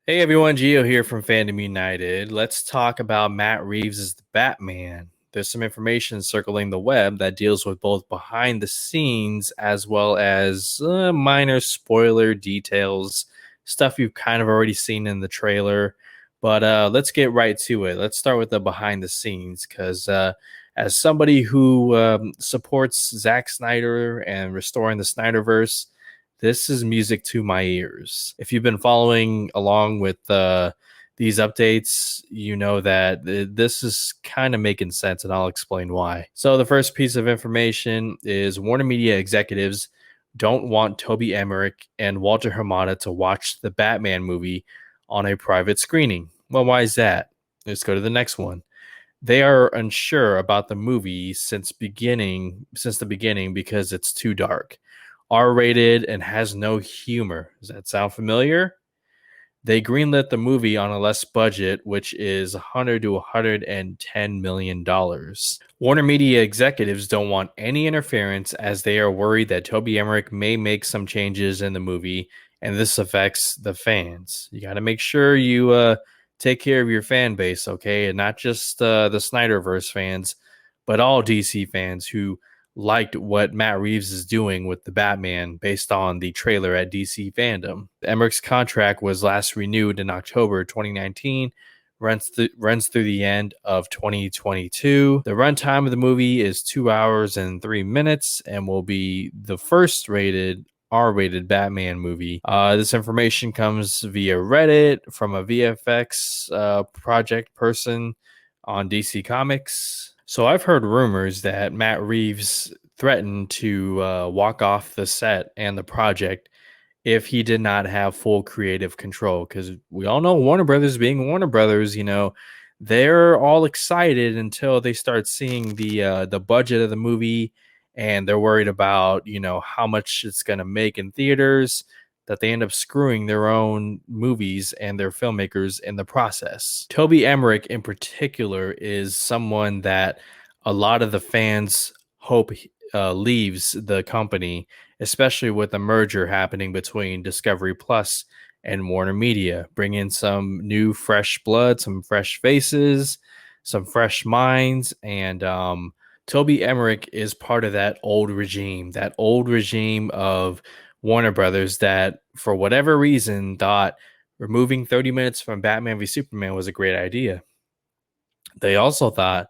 Hey everyone, Gio here from Fandom United. Let's talk about Matt Reeves as the Batman. There's some information circling the web that deals with both behind the scenes as well as minor spoiler details, stuff you've kind of already seen in the trailer. But let's get right to it. Let's start with the behind the scenes because as somebody who supports Zack Snyder and restoring the Snyderverse, this is music to my ears. If you've been following along with these updates, you know that this is kind of making sense, and I'll explain why. So, the first piece of information is Warner Media executives don't want Toby Emerick and Walter Hamada to watch the Batman movie on a private screening. Well, why is that? Let's go to the next one. They are unsure about the movie since the beginning because it's too dark. R-rated and has no humor. Does that sound familiar? They greenlit the movie on a less budget, which is $100 to $110 million. Warner Media executives don't want any interference as they are worried that Toby Emmerich may make some changes in the movie, and this affects the fans. You got to make sure you take care of your fan base, okay, and not just the Snyderverse fans, but all DC fans who liked what Matt Reeves is doing with the Batman based on the trailer at DC Fandom. Emmerich's contract was last renewed in October 2019, runs through the end of 2022. The runtime of the movie is 2 hours and 3 minutes and will be the first R-rated Batman movie. This information comes via Reddit from a VFX project person on DC Comics. So I've heard rumors that Matt Reeves threatened to walk off the set and the project if he did not have full creative control. Because we all know Warner Brothers being Warner Brothers, they're all excited until they start seeing the budget of the movie, and they're worried about how much it's going to make in theaters, that they end up screwing their own movies and their filmmakers in the process. Toby Emmerich, in particular, is someone that a lot of the fans hope leaves the company, especially with a merger happening between Discovery Plus and Warner Media. Bring in some new, fresh blood, some fresh faces, some fresh minds, and Toby Emmerich is part of that old regime of Warner Brothers that, for whatever reason, thought removing 30 minutes from Batman v Superman was a great idea. They also thought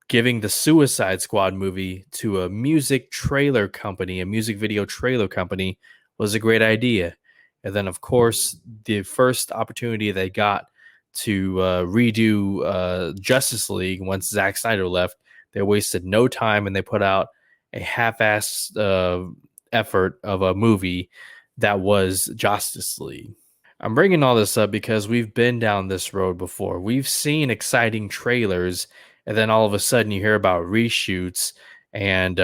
giving the Suicide Squad movie to a music video trailer company, was a great idea. And then, of course, the first opportunity they got to redo Justice League once Zack Snyder left, they wasted no time and they put out a half-assed effort of a movie that was Justice League. I'm bringing all this up because we've been down this road before. We've seen exciting trailers, and then all of a sudden you hear about reshoots and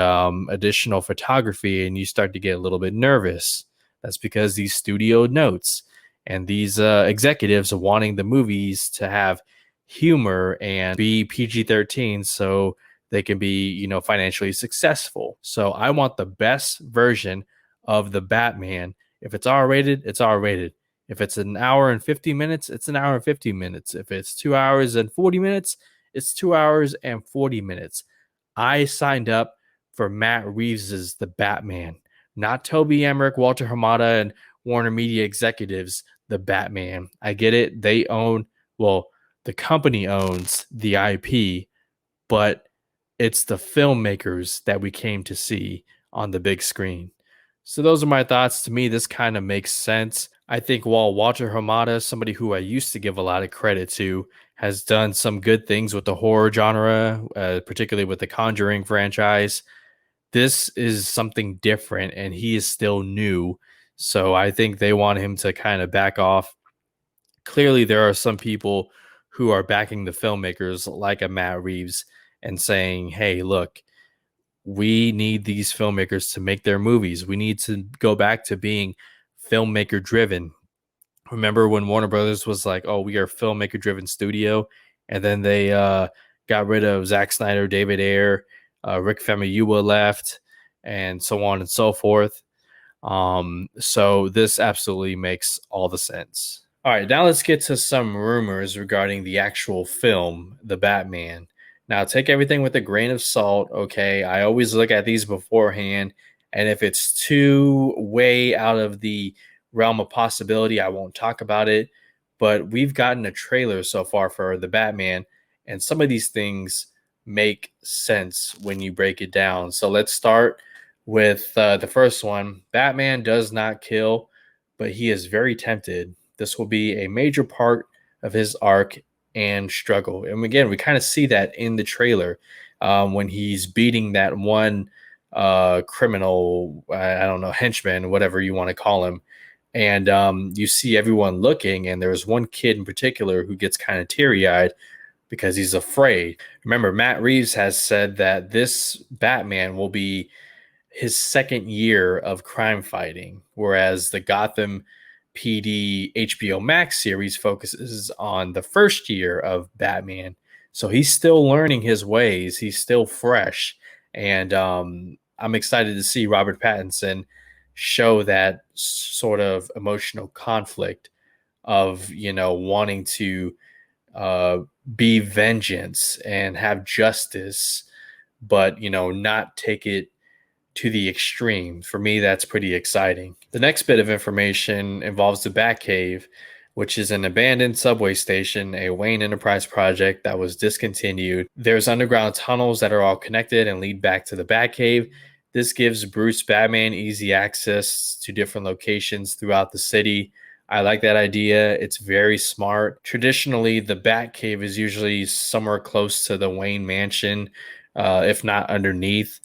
additional photography, and you start to get a little bit nervous. That's because these studio notes and these executives are wanting the movies to have humor and be PG-13 so they can be, financially successful. So I want the best version of the Batman. If it's R-rated, it's R-rated. If it's an hour and 50 minutes, it's an hour and 50 minutes. If it's 2 hours and 40 minutes, it's 2 hours and 40 minutes. I signed up for Matt Reeves's The Batman, not Toby Emmerich, Walter Hamada, and Warner Media executives, The Batman. I get it. The company owns the IP, but it's the filmmakers that we came to see on the big screen. So those are my thoughts. To me, this kind of makes sense. I think while Walter Hamada, somebody who I used to give a lot of credit to, has done some good things with the horror genre, particularly with the Conjuring franchise, this is something different and he is still new. So I think they want him to kind of back off. Clearly, there are some people who are backing the filmmakers like a Matt Reeves and saying, hey, look, we need these filmmakers to make their movies. We need to go back to being filmmaker driven. Remember when Warner Brothers was like, oh, we are a filmmaker driven studio, and then they got rid of Zack Snyder, David Ayer, Rick Famuyiwa left, and so on and so forth. So this absolutely makes all the sense. All right, now let's get to some rumors regarding the actual film, The Batman. Now, take everything with a grain of salt, okay? I always look at these beforehand, and if it's too way out of the realm of possibility, I won't talk about it. But we've gotten a trailer so far for The Batman, and some of these things make sense when you break it down. So let's start with the first one. Batman does not kill, but he is very tempted. This will be a major part of his arc and struggle. And again, we kind of see that in the trailer when he's beating that one criminal, I don't know, henchman, whatever you want to call him. And you see everyone looking, and there's one kid in particular who gets kind of teary eyed because he's afraid. Remember, Matt Reeves has said that this Batman will be his second year of crime fighting, whereas the Gotham PD HBO Max series focuses on the first year of Batman. So he's still learning his ways. He's still fresh, and I'm excited to see Robert Pattinson show that sort of emotional conflict of wanting to uh, be vengeance and have justice, but not take it to the extreme. For me, that's pretty exciting. The next bit of information involves the Batcave, which is an abandoned subway station, a Wayne Enterprise project that was discontinued. There's underground tunnels that are all connected and lead back to the Batcave. This gives Bruce Batman easy access to different locations throughout the city. I like that idea. It's very smart. Traditionally, the Batcave is usually somewhere close to the Wayne Mansion, if not underneath.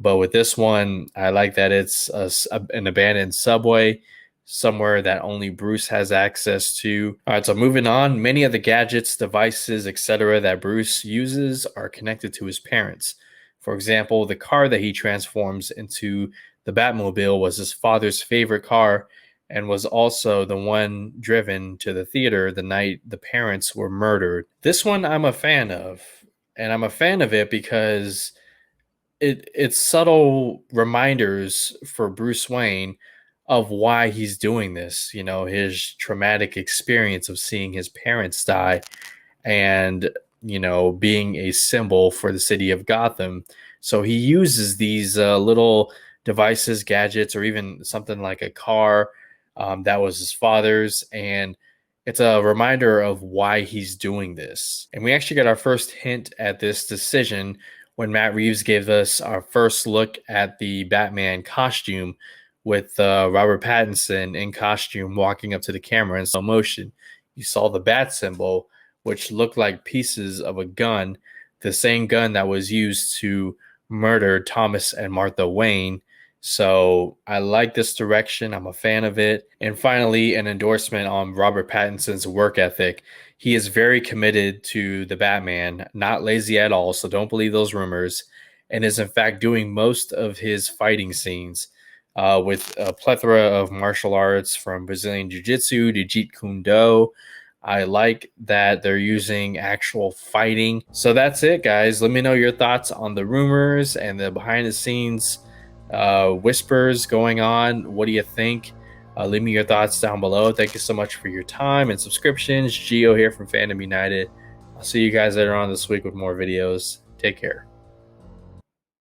But with this one, I like that it's an abandoned subway, somewhere that only Bruce has access to. All right, so moving on, many of the gadgets, devices, etc. that Bruce uses are connected to his parents. For example, the car that he transforms into the Batmobile was his father's favorite car and was also the one driven to the theater the night the parents were murdered. This one I'm a fan of, and I'm a fan of it because it's subtle reminders for Bruce Wayne of why he's doing this. His traumatic experience of seeing his parents die and being a symbol for the city of Gotham. So he uses these little devices, gadgets, or even something like a car that was his father's, and it's a reminder of why he's doing this. And we actually got our first hint at this decision when Matt Reeves gave us our first look at the Batman costume with Robert Pattinson in costume walking up to the camera in slow motion. You saw the bat symbol, which looked like pieces of a gun, the same gun that was used to murder Thomas and Martha Wayne. So I like this direction. I'm a fan of it. And finally, an endorsement on Robert Pattinson's work ethic. He is very committed to the Batman, not lazy at all. So don't believe those rumors, and is in fact doing most of his fighting scenes with a plethora of martial arts from Brazilian Jiu Jitsu to Jeet Kune Do. I like that they're using actual fighting. So that's it, guys. Let me know your thoughts on the rumors and the behind the scenes whispers going on. What do you think? Leave me your thoughts down below. Thank you so much for your time and subscriptions. Gio here from Fandom United. I'll see you guys later on this week with more videos. Take care.